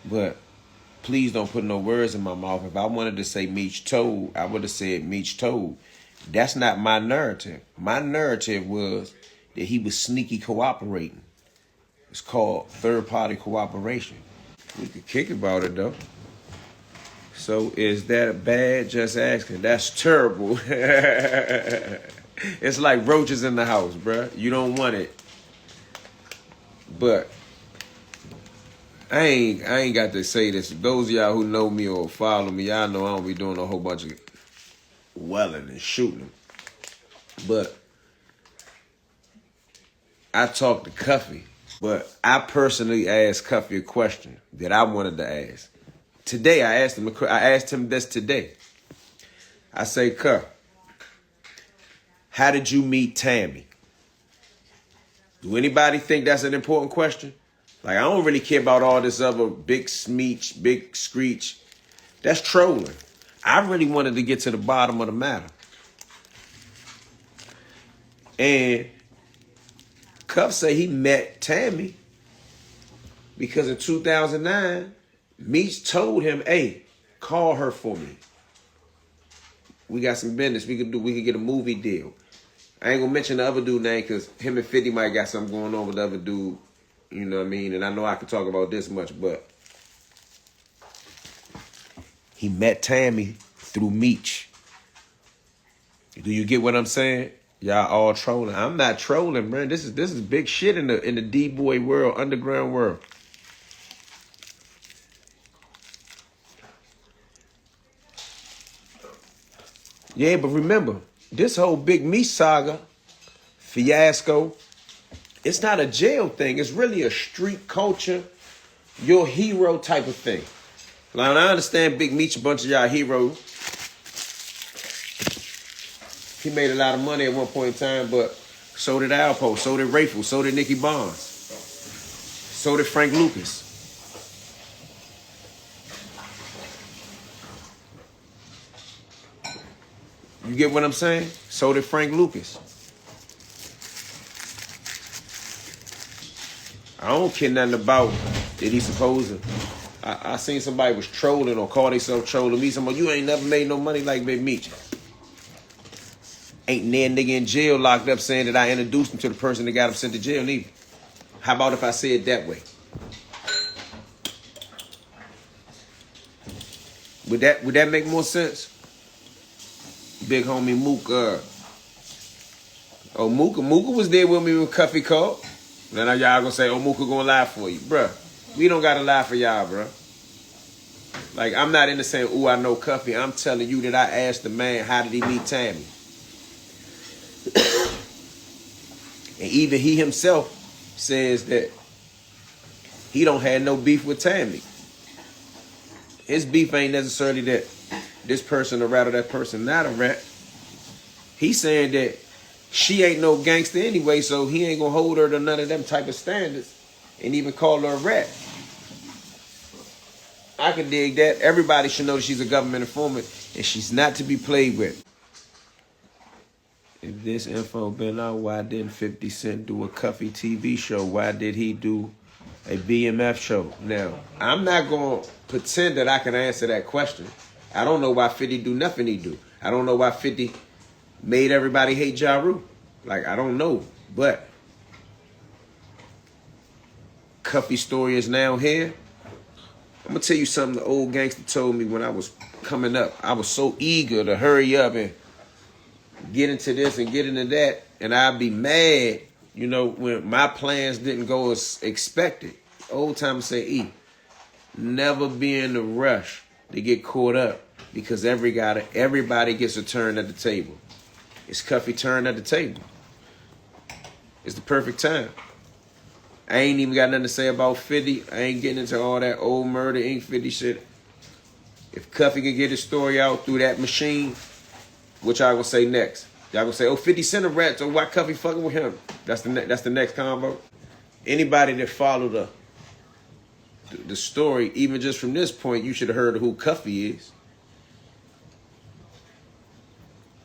But please don't put no words in my mouth. If I wanted to say Meech told, I would have said Meech told. That's not my narrative. My narrative was that he was sneaky cooperating. It's called third-party cooperation. We could kick about it, though. So is that bad? Just asking. That's terrible. It's like roaches in the house, bruh. You don't want it. But I ain't got to say this. Those of y'all who know me or follow me, y'all know I don't be doing a whole bunch of welling and shooting. But I talked to Cuffy. But I personally asked Cuffy a question that I wanted to ask. Today, I asked him this today. I say, Cuff, how did you meet Tammy? Do anybody think that's an important question? Like, I don't really care about all this other big smeech, big screech. That's trolling. I really wanted to get to the bottom of the matter. And Cuff say he met Tammy because in 2009, Meech told him, hey, call her for me. We got some business we could get a movie deal. I ain't gonna mention the other dude name because him and 50 might got something going on with the other dude. You know what I mean? And I know I can talk about this much, but he met Tammy through Meech. Do you get what I'm saying? Y'all all trolling. I'm not trolling, man. This is big shit in the D-boy world, underground world. Yeah, but remember, this whole Big Meech saga, fiasco, it's not a jail thing. It's really a street culture, your hero type of thing. Like, I understand Big Meech, a bunch of y'all heroes. He made a lot of money at one point in time, but so did Alpo, so did Rayful, so did Nicky Barnes, so did Frank Lucas. You get what I'm saying? So did Frank Lucas. I don't care nothing about that he's supposed to. I seen somebody was trolling or call themselves trolling me. Somebody, you ain't never made no money like Big Meech. Ain't near nigga in jail locked up saying that I introduced him to the person that got him sent to jail neither. How about if I say it that way? Would that make more sense? Big homie Mook. Mooka was there with me when Cuffy called. Then y'all gonna say, oh, Mooka gonna lie for you. Bruh, we don't gotta lie for y'all, bruh. Like, I'm not into saying, ooh, I know Cuffy. I'm telling you that I asked the man, how did he meet Tammy? And even he himself says that he don't have no beef with Tammy. His beef ain't necessarily that this person a rat or that person not a rat. He's saying that she ain't no gangster anyway, so he ain't gonna hold her to none of them type of standards and even call her a rat. I can dig that. Everybody should know that she's a government informant and she's not to be played with. If this info been out, why didn't 50 Cent do a Cuffy TV show? Why did he do a BMF show? Now, I'm not going to pretend that I can answer that question. I don't know why 50 do nothing he do. I don't know why 50 made everybody hate Ja Rule. Like, I don't know. But Cuffy's story is now here. I'm going to tell you something the old gangster told me when I was coming up. I was so eager to hurry up and get into this and get into that, and I'd be mad, you know, when my plans didn't go as expected. Old time say, E, never be in a rush to get caught up because everybody gets a turn at the table. It's Cuffy turn at the table. It's the perfect time. I ain't even got nothing to say about 50. I ain't getting into all that old Murder Inc. 50 shit. If Cuffy can get his story out through that machine, what y'all gonna say next? Y'all gonna say, oh, 50 Cent a rat, so why Cuffy fucking with him? That's the next combo. Anybody that followed the story, even just from this point, you should have heard of who Cuffy is.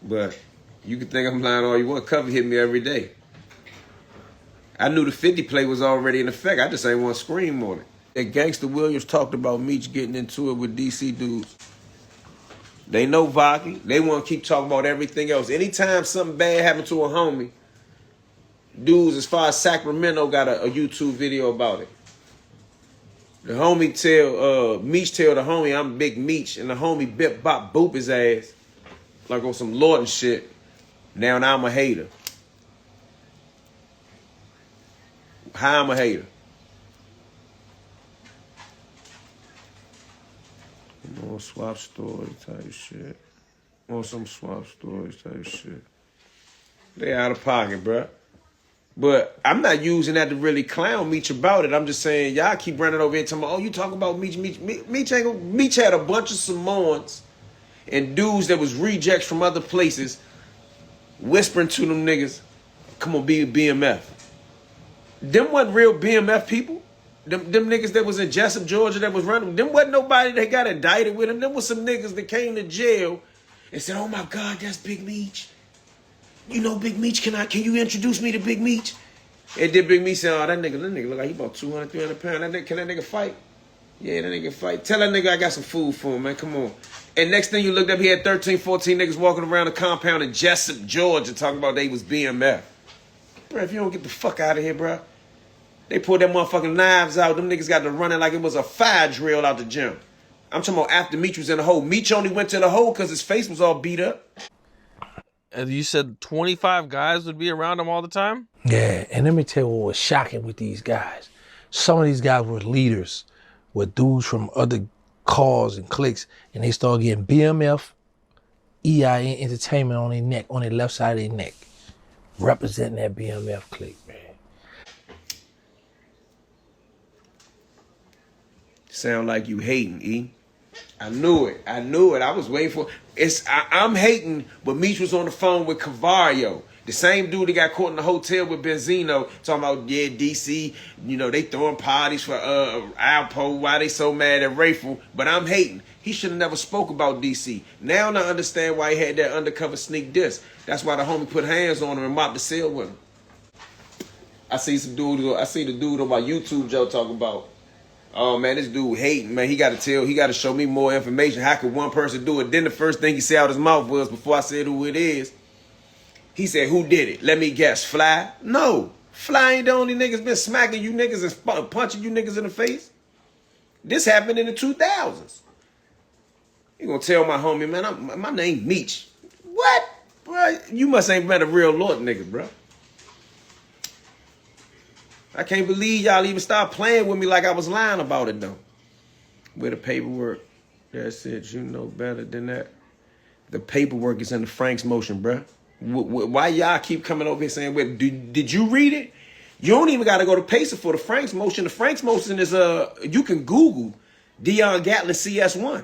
But you can think I'm lying all you want. Cuffy hit me every day. I knew the 50 play was already in effect. I just ain't want to scream on it. That Gangster Williams talked about Meech getting into it with DC dudes. They know Vocky. They want to keep talking about everything else. Anytime something bad happened to a homie, dudes as far as Sacramento got a YouTube video about it. The homie Meech tell the homie, I'm Big Meech, and the homie bip bop boop his ass. Like on some Lord and shit. Now I'm a hater. How I'm a hater? On swap story type shit. On some swap stories type shit. They out of pocket, bruh. But I'm not using that to really clown Meech about it. I'm just saying, y'all keep running over here talking about, oh, you talk about Meech. Meech had a bunch of Samoans and dudes that was rejects from other places whispering to them niggas, come on, be BMF. Them wasn't real BMF people. Them niggas that was in Jessup, Georgia that was running, them wasn't nobody that got indicted with them. Them was some niggas that came to jail and said, oh my God, that's Big Meech. You know Big Meech, can you introduce me to Big Meech? And then Big Meech said, oh, that nigga look like he about 200, 300 pounds. Can that nigga fight? Yeah, that nigga fight. Tell that nigga I got some food for him, man. Come on. And next thing you looked up, he had 13, 14 niggas walking around the compound in Jessup, Georgia, talking about they was BMF. Bro, if you don't get the fuck out of here, bro. They pulled that motherfucking knives out. Them niggas got to running like it was a fire drill out the gym. I'm talking about after Meech was in the hole. Meech only went to the hole because his face was all beat up. And you said 25 guys would be around him all the time? Yeah, and let me tell you what was shocking with these guys. Some of these guys were leaders, were dudes from other cars and cliques, and they started getting BMF, EIN Entertainment on their neck, on their left side of their neck, representing that BMF clique, man. Sound like you hating, E. I knew it. I was waiting for it. I'm hating, but Meech was on the phone with Cavario. The same dude that got caught in the hotel with Benzino, talking about, yeah, DC, you know, they throwing parties for Alpo, why they so mad at Rayful. But I'm hating. He should have never spoke about DC. Now I understand why he had that undercover sneak diss. That's why the homie put hands on him and mopped the cell with him. I see the dude on my YouTube, Joe, talking about, oh man, this dude hating, man. He got to show me more information. How could one person do it? Then the first thing he said out his mouth was, before I said who it is, he said, who did it? Let me guess, Fly? No. Fly ain't the only niggas been smacking you niggas and punching you niggas in the face. This happened in the 2000s. You gonna tell my homie, man, my name Meech. What? Bro, you must ain't been a real Lord nigga, bro. I can't believe y'all even started playing with me like I was lying about it, though. With the paperwork. That's it. You know better than that. The paperwork is in the Frank's motion, bruh. Why y'all keep coming over here saying, wait, did you read it? You don't even got to go to Pacer for the Frank's motion. The Frank's motion is, you can Google Dion Gatlin CS1.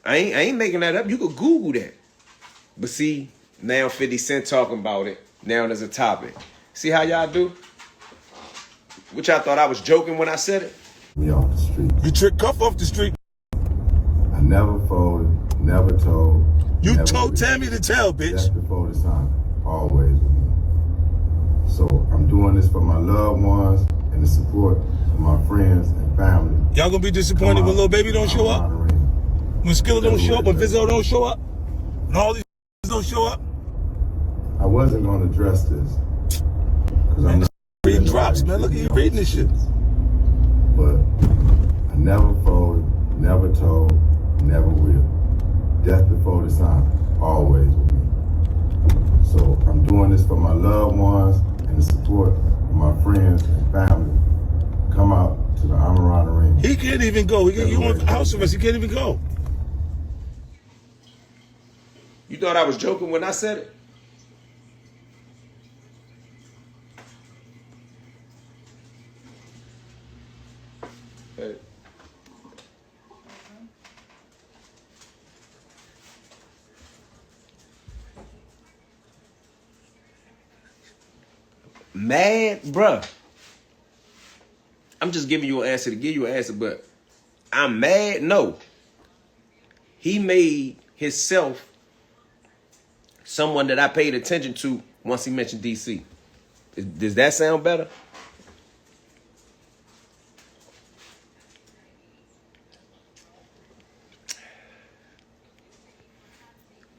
I ain't making that up. You could Google that. But see, now 50 Cent talking about it. Now there's a topic. See how y'all do? Which I thought I was joking when I said it. Me off the street. You trick Cuff off the street. I never folded, never told. You never told did. Tammy to tell, bitch. That's before the sign. Always with me. So I'm doing this for my loved ones and the support of my friends and family. Y'all gonna be disappointed when Lil Baby don't show up? When Skilla don't show up? When Vizzo don't show up? When all these don't show up? I wasn't gonna address this. Cause I'm not Reading drops, man. Look at you reading this shit. But I never folded, never told, never will. Death before the sign, always with me. So I'm doing this for my loved ones and the support of my friends and family. Come out to the Amaran Arena. He can't even go. You on house arrest. He can't even go. You thought I was joking when I said it? Hey. Mad, bruh. I'm just giving you an answer to give you an answer, but I'm mad? No. He made himself someone that I paid attention to once he mentioned DC. Does that sound better?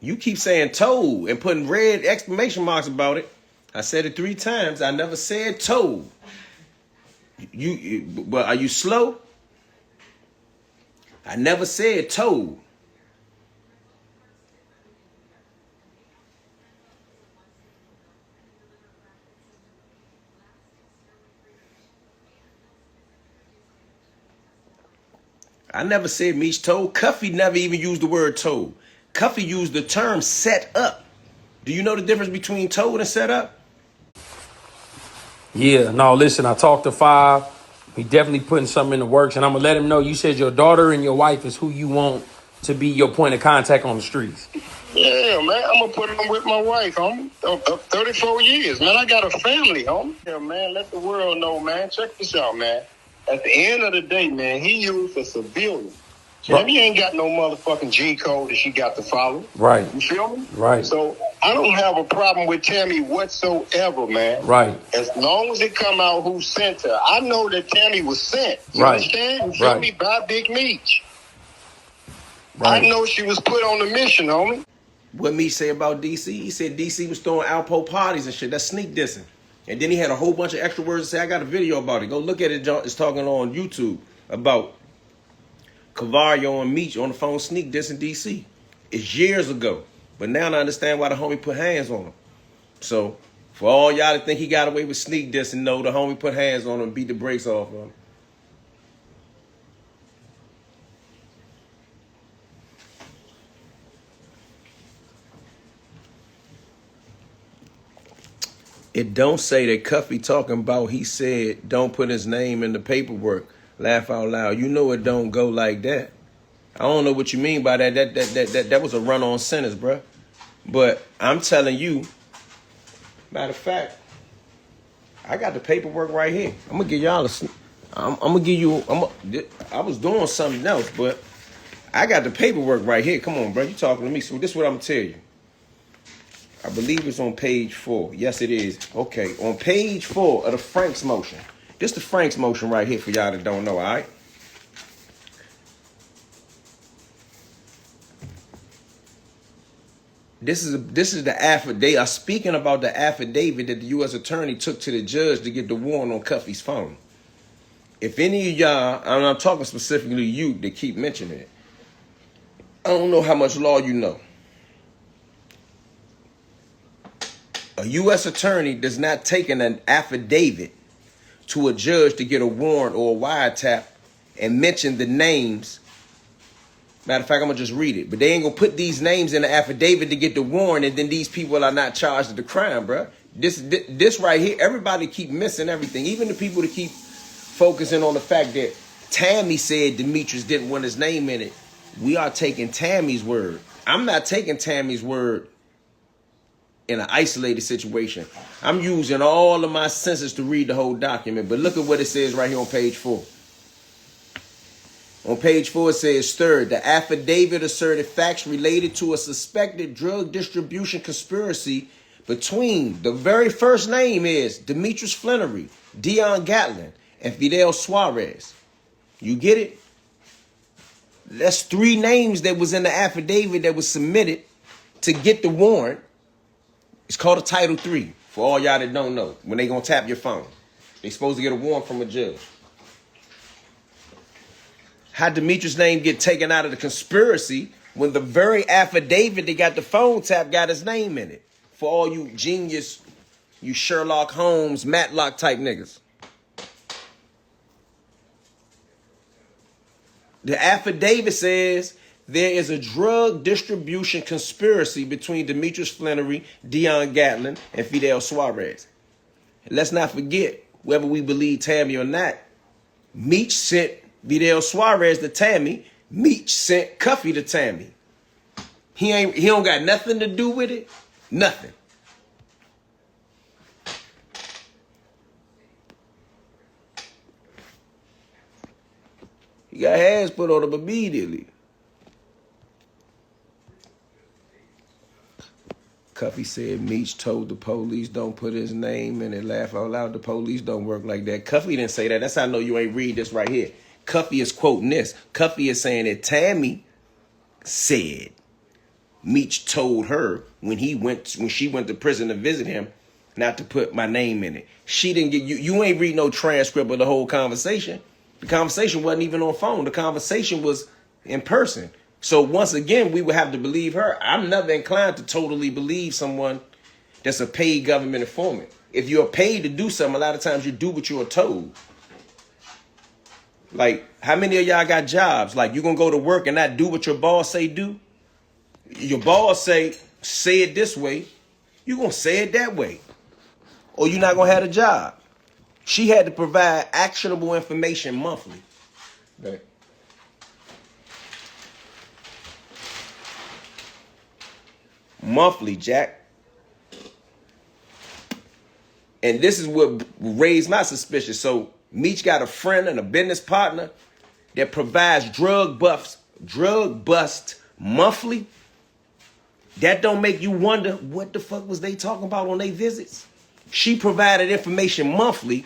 You keep saying told and putting red exclamation marks about it. I said it 3 times. I never said told. But are you slow? I never said told. I never said Meech told. Cuffy never even used the word told. Cuffy used the term set up. Do you know the difference between told and set up? Yeah, no, listen, I talked to Five. He definitely putting something in the works, and I'm going to let him know. You said your daughter and your wife is who you want to be your point of contact on the streets. Yeah, man, I'm going to put them with my wife, homie. 34 years, man. I got a family, homie. Yeah, man, let the world know, man. Check this out, man. At the end of the day, man, he used a civilian. Tammy ain't got no motherfucking G code that she got to follow. Right. You feel me? Right. So I don't have a problem with Tammy whatsoever, man. Right. As long as it come out who sent her. I know that Tammy was sent. You Right. understand? You feel Right. me? By Big Meech. Right. I know she was put on the mission, homie. What Meech say about DC? He said DC was throwing Alpo parties and shit. That's sneak dissing. And then he had a whole bunch of extra words to say. I got a video about it. Go look at it. It's talking on YouTube about Cavario and Meech on the phone sneak dissing DC. It's years ago. But now I understand why the homie put hands on him. So for all y'all to think he got away with sneak dissing, no, the homie put hands on him and beat the brakes off of him. It don't say that Cuffy talking about he said don't put his name in the paperwork. Laugh out loud. You know it don't go like that. I don't know what you mean by that. That was a run-on sentence, bruh. But I'm telling you, matter of fact, I got the paperwork right here. I'm gonna give y'all I was doing something else, but I got the paperwork right here. Come on, bro. You talking to me. So this is what I'm gonna tell you. I believe it's on page 4. Yes, it is. Okay, on page 4 of the Franks motion. This the Franks motion right here for y'all that don't know, all right? This is the affidavit. I'm speaking about the affidavit that the U.S. attorney took to the judge to get the warrant on Cuffy's phone. If any of y'all, and I'm talking specifically to you that keep mentioning it, I don't know how much law you know. A U.S. attorney does not take an affidavit to a judge to get a warrant or a wiretap and mention the names. Matter of fact, I'm going to just read it. But they ain't going to put these names in the affidavit to get the warrant, and then these people are not charged with the crime, bro. This right here, everybody keep missing everything. Even the people that keep focusing on the fact that Tammy said Demetrius didn't want his name in it. We are taking Tammy's word. I'm not taking Tammy's word in an isolated situation. I'm using all of my senses to read the whole document. But look at what it says right here on page 4. On page 4, it says, third, the affidavit asserted facts related to a suspected drug distribution conspiracy between the very first name is Demetrius Flannery, Dion Gatlin, and Fidel Suarez. You get it? That's 3 names that was in the affidavit that was submitted to get the warrant. It's called a Title III, for all y'all that don't know, when they gonna tap your phone. They supposed to get a warrant from a judge. How Demetrius' name get taken out of the conspiracy when the very affidavit that got the phone tap got his name in it? For all you genius, you Sherlock Holmes, Matlock type niggas. The affidavit says there is a drug distribution conspiracy between Demetrius Flannery, Dion Gatlin, and Fidel Suarez. And let's not forget, whether we believe Tammy or not, Meech sent Fidel Suarez to Tammy. Meech sent Cuffy to Tammy. He don't got nothing to do with it. Nothing. He got hands put on him immediately. Cuffy said Meech told the police don't put his name in it. Laugh out loud. The police don't work like that. Cuffy didn't say that. That's how I know you ain't read this right here. Cuffy is quoting this. Cuffy is saying that Tammy said Meech told her when she went to prison to visit him not to put my name in it. She didn't get you ain't read no transcript of the whole conversation. The conversation wasn't even on phone. The conversation was in person. So once again, we would have to believe her. I'm never inclined to totally believe someone that's a paid government informant. If you're paid to do something, a lot of times you do what you're told. Like, how many of y'all got jobs? Like, you gonna go to work and not do what your boss say do? Your boss say it this way, you gonna say it that way. Or you're not gonna have a job. She had to provide actionable information monthly. Right. Monthly, Jack. And this is what raised my suspicion. So Meech got a friend and a business partner that provides drug bust monthly. That don't make you wonder what the fuck was they talking about on their visits? She provided information monthly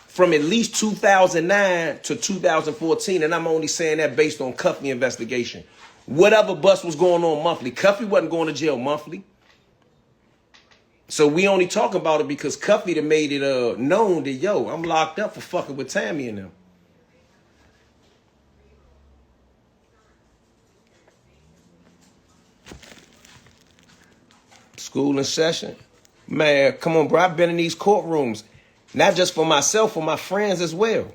from at least 2009 to 2014, and I'm only saying that based on Cuffy investigation. Whatever bust was going on monthly, Cuffy wasn't going to jail monthly. So we only talk about it because Cuffy done made it known that, yo, I'm locked up for fucking with Tammy and them. School in session. Man, come on, bro. I've been in these courtrooms, not just for myself, for my friends as well.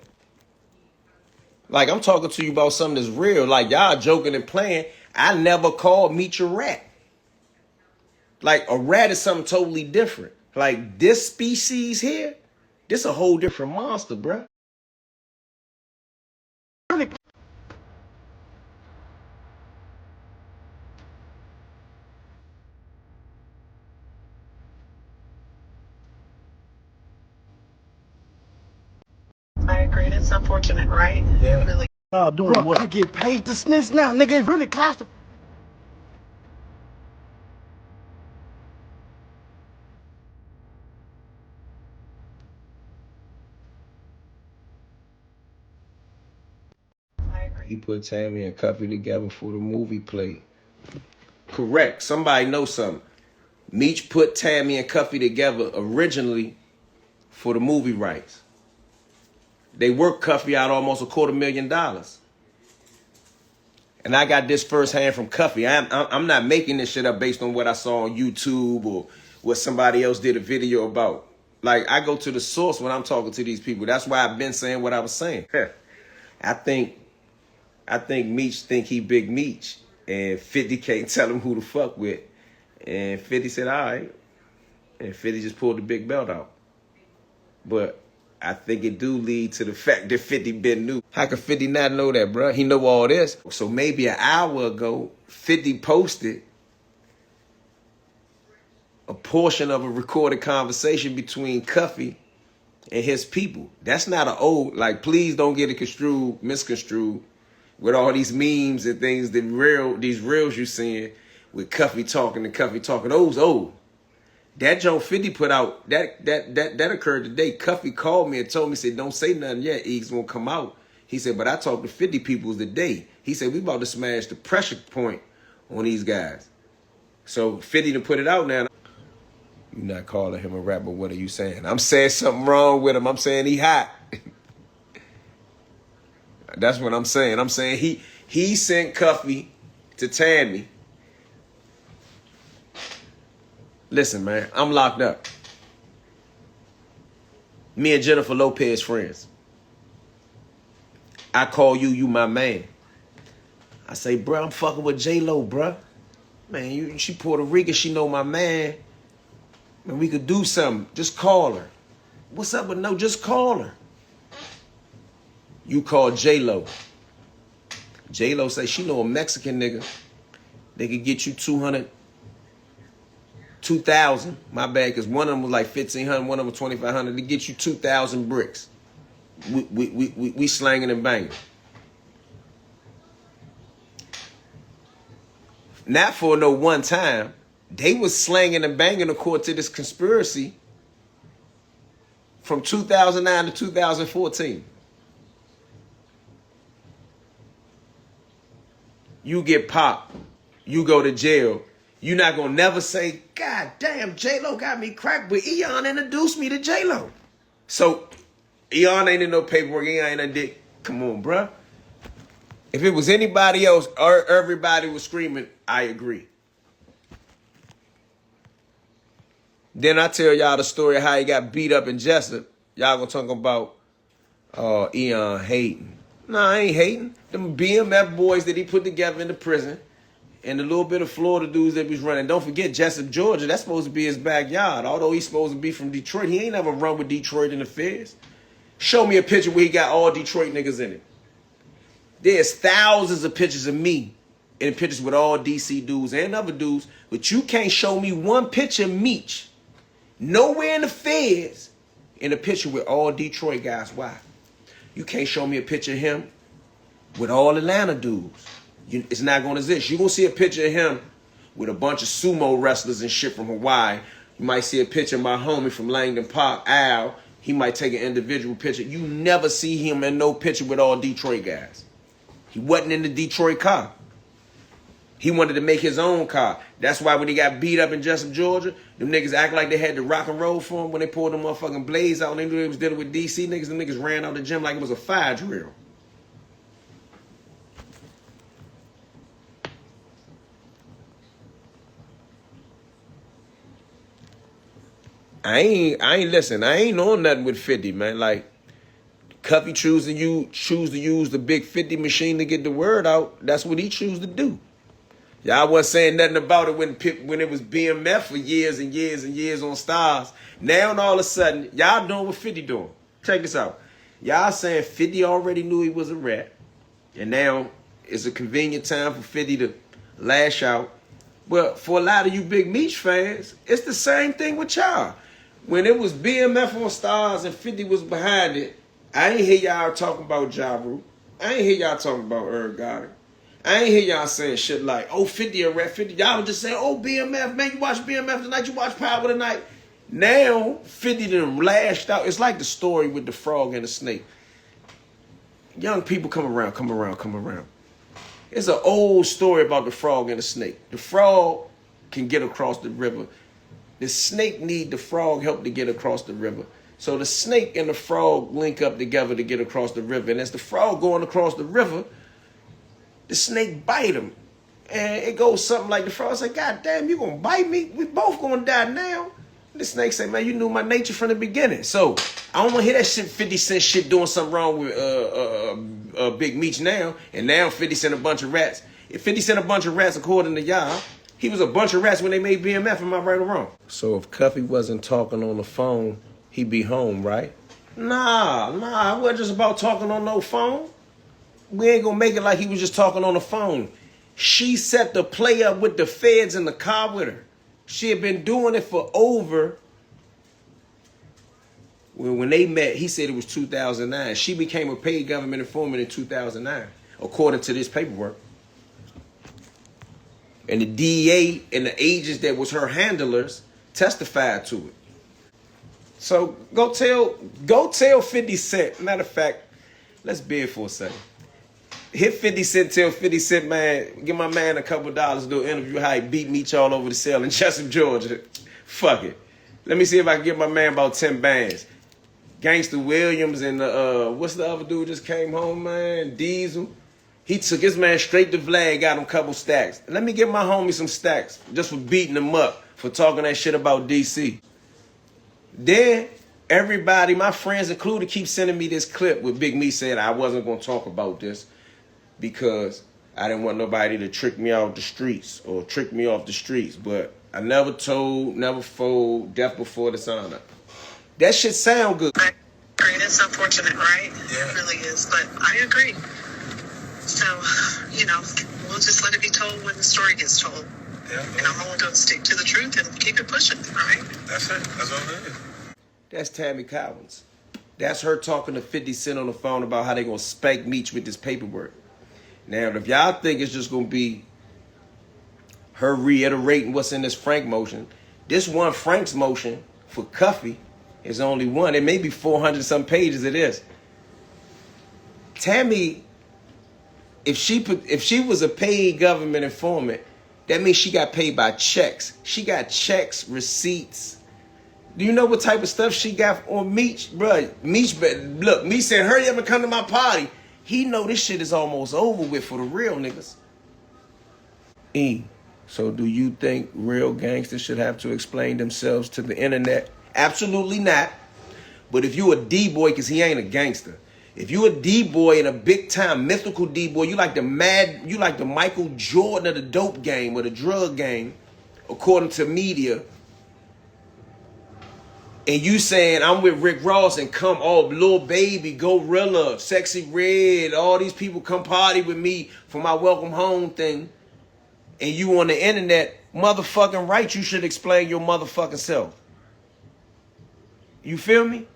Like, I'm talking to you about something that's real. Like, y'all joking and playing. I never called Meech a rat. Like, a rat is something totally different. Like, this species here, this a whole different monster, bro. I agree. It's unfortunate, right? Yeah. Really. Doing bro, what? I get paid to snitch now, nigga. It's really cost. I agree. He put Tammy and Cuffy together for the movie play. Correct. Somebody knows something. Meech put Tammy and Cuffy together originally for the movie rights. They worked Cuffy out almost $250,000. And I got this firsthand from Cuffy. I'm not making this shit up based on what I saw on YouTube or what somebody else did a video about. Like, I go to the source when I'm talking to these people. That's why I've been saying what I was saying. I think Meech think he Big Meech. And 50 can't tell him who to fuck with. And 50 said, all right. And 50 just pulled the big belt out. But I think it do lead to the fact that 50 been new. How could 50 not know that, bro? He know all this. So maybe an hour ago, 50 posted a portion of a recorded conversation between Cuffy and his people. That's not an old, like, please don't get it misconstrued with all these memes and things that these reels you seeing with Cuffy talking and Cuffy talking. Those old. That Joe 50 put out, that occurred today. Cuffy called me and told me, said, don't say nothing yet. Eag's gonna come out. He said, but I talked to 50 people today. He said, we about to smash the pressure point on these guys. So 50 to put it out now. You're not calling him a rapper. What are you saying? I'm saying something wrong with him. I'm saying he hot. That's what I'm saying. I'm saying he sent Cuffy to Tammy. Listen, man, I'm locked up. Me and Jennifer Lopez friends. I call you my man. I say, bro, I'm fucking with J-Lo, bro. Man, she Puerto Rican, she know my man. Man, we could do something. Just call her. What's up with no? Just call her. You call J-Lo. J-Lo say she know a Mexican nigga. They could get you 2,000. My bad, because one of them was like 1,500, one of them was 2,500. They get you 2,000 bricks. We slanging and banging. Not for no one time. They was slanging and banging according to this conspiracy from 2009 to 2014. You get popped. you go to jail, you're not gonna never say, God damn, J-Lo got me cracked, but Eon introduced me to J-Lo. So Eon ain't in no paperwork, Eon ain't in dick. Come on, bruh. If it was anybody else, or everybody was screaming, I agree. Then I tell y'all the story of how he got beat up in Jessup. Y'all gonna talk about Eon hating. Nah, I ain't hating. Them BMF boys that he put together in the prison and the little bit of Florida dudes that was running. Don't forget Jessup, Georgia. That's supposed to be his backyard. Although he's supposed to be from Detroit, he ain't never run with Detroit in the feds. Show me a picture where he got all Detroit niggas in it. There's thousands of pictures of me in pictures with all DC dudes and other dudes, but you can't show me one picture of Meech nowhere in the feds in a picture with all Detroit guys. Why? You can't show me a picture of him with all Atlanta dudes. It's not going to exist. You're going to see a picture of him with a bunch of sumo wrestlers and shit from Hawaii. You might see a picture of my homie from Langdon Park, Al. He might take an individual picture. You never see him in no picture with all Detroit guys. He wasn't in the Detroit car. He wanted to make his own car. That's why when he got beat up in Jessup, Georgia, them niggas act like they had to rock and roll for him when they pulled them motherfucking blades out and they knew they was dealing with DC niggas. Them niggas ran out the gym like it was a fire drill. I ain't on nothing with 50, man. Like, Cuffy choose to use the big 50 machine to get the word out. That's what he choose to do. Y'all wasn't saying nothing about it when it was BMF for years and years and years on Stars. Now and all of a sudden, y'all doing what 50 doing. Check this out. Y'all saying 50 already knew he was a rat. And now it's a convenient time for 50 to lash out. Well, for a lot of you big Meech fans, it's the same thing with y'all. When it was BMF on Stars and 50 was behind it, I ain't hear y'all talking about Ja Rule. I ain't hear y'all talking about Goddard. I ain't hear y'all saying shit like, oh, 50 a rap, 50. Y'all was just saying, oh, BMF, man, you watch BMF tonight, you watch Power tonight. Now, 50 done lashed out. It's like the story with the frog and the snake. Young people come around. It's an old story about the frog and the snake. The frog can get across the river. The snake need the frog help to get across the river. So the snake and the frog link up together to get across the river. And as the frog going across the river, the snake bite him. And it goes something like the frog say, God damn, you gonna bite me? We both gonna die now. And the snake say, man, you knew my nature from the beginning. So I don't wanna hear that shit 50 Cent shit doing something wrong with Big Meech now. And now 50 Cent a bunch of rats. If 50 Cent a bunch of rats according to y'all, he was a bunch of rats when they made BMF, am I right or wrong? So if Cuffy wasn't talking on the phone, he'd be home, right? Nah, it wasn't just about talking on no phone. We ain't gonna make it like he was just talking on the phone. She set the play up with the feds in the car with her. She had been doing it for over. When they met, he said it was 2009. She became a paid government informant in 2009, according to this paperwork. And the DEA and the agents that was her handlers testified to it. So go tell 50 Cent. Matter of fact, let's bid for a second. Hit 50 Cent, tell 50 Cent, man, give my man a couple dollars to do an interview how he beat Meech all over the cell in Jessup, Georgia. Fuck it. Let me see if I can get my man about 10 bands. Gangsta Williams and what's the other dude just came home, man? Diesel. He took his man straight to Vlad, got him a couple stacks. Let me give my homie some stacks just for beating him up, for talking that shit about DC. Then everybody, my friends included, keep sending me this clip with Big Meech saying I wasn't going to talk about this because I didn't want nobody to trick me off the streets or trick me off the streets. But I never told, never fold, death before dishonor. That shit sound good. I agree. It's unfortunate, right? Yeah. It really is. But I agree. So, we'll just let it be told when the story gets told. Yeah. And I'm only going to stick to the truth and keep it pushing, right? That's it. That's all it is. That's Tammy Collins. That's her talking to 50 Cent on the phone about how they going to spank Meech with this paperwork. Now, if y'all think it's just going to be her reiterating what's in this Frank motion, this one Frank's motion for Cuffy is only one. It may be 400 some pages it is. Tammy, if she was a paid government informant, That means she got paid by checks. She got checks, receipts. Do you know what type of stuff she got on Meech? Bruh, Meech, look, Meech said, hurry up and come to my party. He know this shit is almost over with for the real niggas. So do you think real gangsters should have to explain themselves to the internet? Absolutely not. But if you a D-boy, because he ain't a gangster. If you a D-boy and a big-time mythical D-boy, you like the Michael Jordan of the dope game or the drug game, according to media, and you saying, I'm with Rick Ross and come, oh, Lil Baby, Gorilla, Sexy Red, all these people come party with me for my welcome home thing, and you on the internet, motherfucking right, you should explain your motherfucking self. You feel me?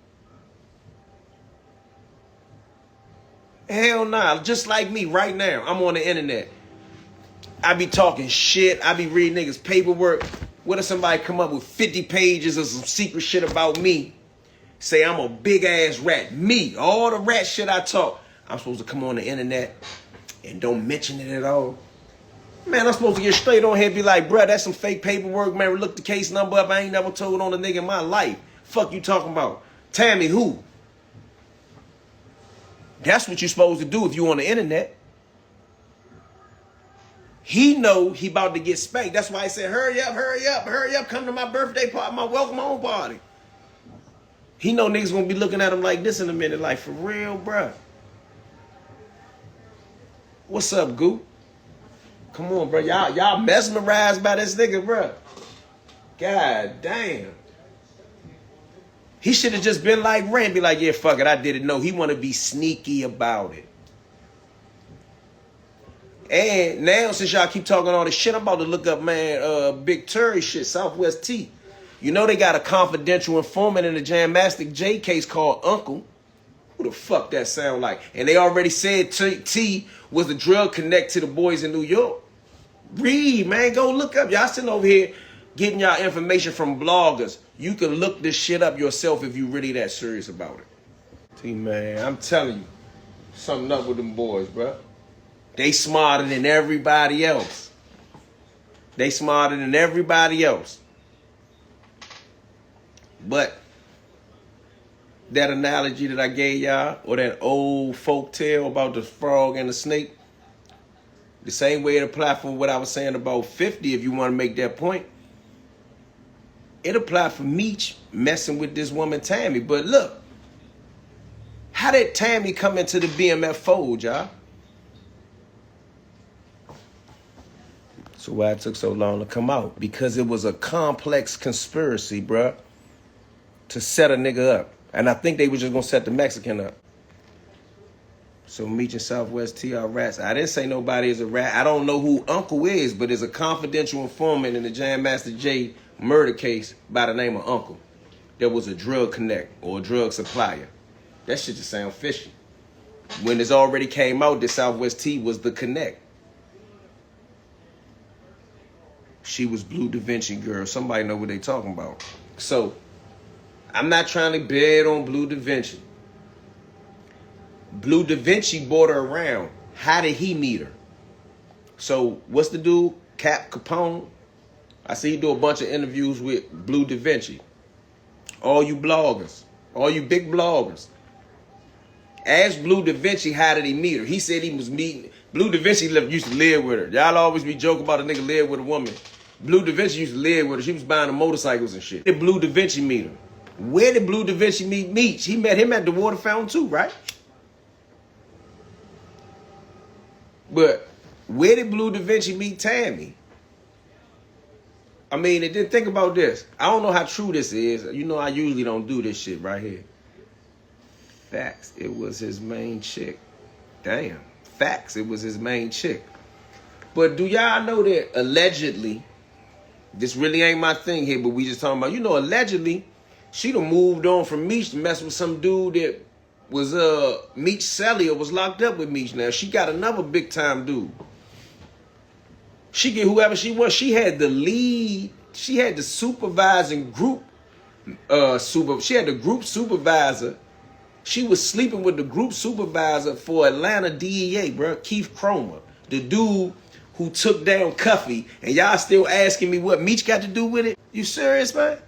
Hell nah, just like me right now, I'm on the internet. I be talking shit, I be reading niggas' paperwork. What if somebody come up with 50 pages of some secret shit about me? Say I'm a big ass rat. Me, all the rat shit I talk, I'm supposed to come on the internet and don't mention it at all. Man, I'm supposed to get straight on here and be like, bruh, that's some fake paperwork, man. Look the case number up. I ain't never told on a nigga in my life. Fuck you talking about? Tammy who? That's what you supposed to do if you on the internet. He know he about to get spanked. That's why I said, hurry up, hurry up, hurry up. Come to my birthday party, my welcome home party. He know niggas gonna be looking at him like this in a minute. Like, for real, bruh. What's up, Goo? Come on, bro. Y'all mesmerized by this nigga, bro. God damn. He should have just been like Rand, be like, yeah, fuck it, I did it. No, he want to be sneaky about it. And now, since y'all keep talking all this shit, I'm about to look up, man, Big Terry shit, Southwest T. You know they got a confidential informant in the Jammastic J case called Uncle. Who the fuck that sound like? And they already said T was the drug connect to the boys in New York. Read, man, go look up. Y'all sitting over here getting y'all information from bloggers. You can look this shit up yourself if you really that serious about it. T, man, I'm telling you, something up with them boys, bro. They smarter than everybody else. They smarter than everybody else. But that analogy that I gave y'all, or that old folk tale about the frog and the snake, the same way it applied for what I was saying about 50, if you want to make that point. It applied for Meech messing with this woman, Tammy. But look, how did Tammy come into the BMF fold, y'all? So why it took so long to come out? Because it was a complex conspiracy, bruh, to set a nigga up. And I think they were just going to set the Mexican up. So Meech and Southwest T are rats. I didn't say nobody is a rat. I don't know who Uncle is, but there's a confidential informant in the Jam Master J murder case by the name of Uncle. There was a drug connect or a drug supplier. That shit just sound fishy. When this already came out that Southwest T was the connect. She was Blue Da Vinci girl. Somebody know what they talking about. So I'm not trying to bed on Blue Da Vinci. Blue Da Vinci brought her around. How did he meet her? So what's the dude? Cap Capone? I see he do a bunch of interviews with Blue Da Vinci. All you bloggers, all you big bloggers. Ask Blue Da Vinci how did he meet her. He said he was meeting. Blue Da Vinci used to live with her. Y'all always be joking about a nigga live with a woman. Blue Da Vinci used to live with her. She was buying the motorcycles and shit. Did Blue Da Vinci meet her? Where did Blue Da Vinci meet Meech? He met him at the water fountain too, right? But where did Blue Da Vinci meet Tammy? I mean, and then think about this. I don't know how true this is. You know I usually don't do this shit right here. Facts. It was his main chick. Damn. Facts. It was his main chick. But do y'all know that allegedly, this really ain't my thing here, but we just talking about, you know, allegedly, she done moved on from Meech to mess with some dude that was Meech Selly or was locked up with Meech. Now she got another big time dude. She get whoever she wants. She had the lead. She had the supervising group. She had the group supervisor. She was sleeping with the group supervisor for Atlanta DEA, bro. Keith Cromer, the dude who took down Cuffy, and y'all still asking me what Meech got to do with it? You serious, man?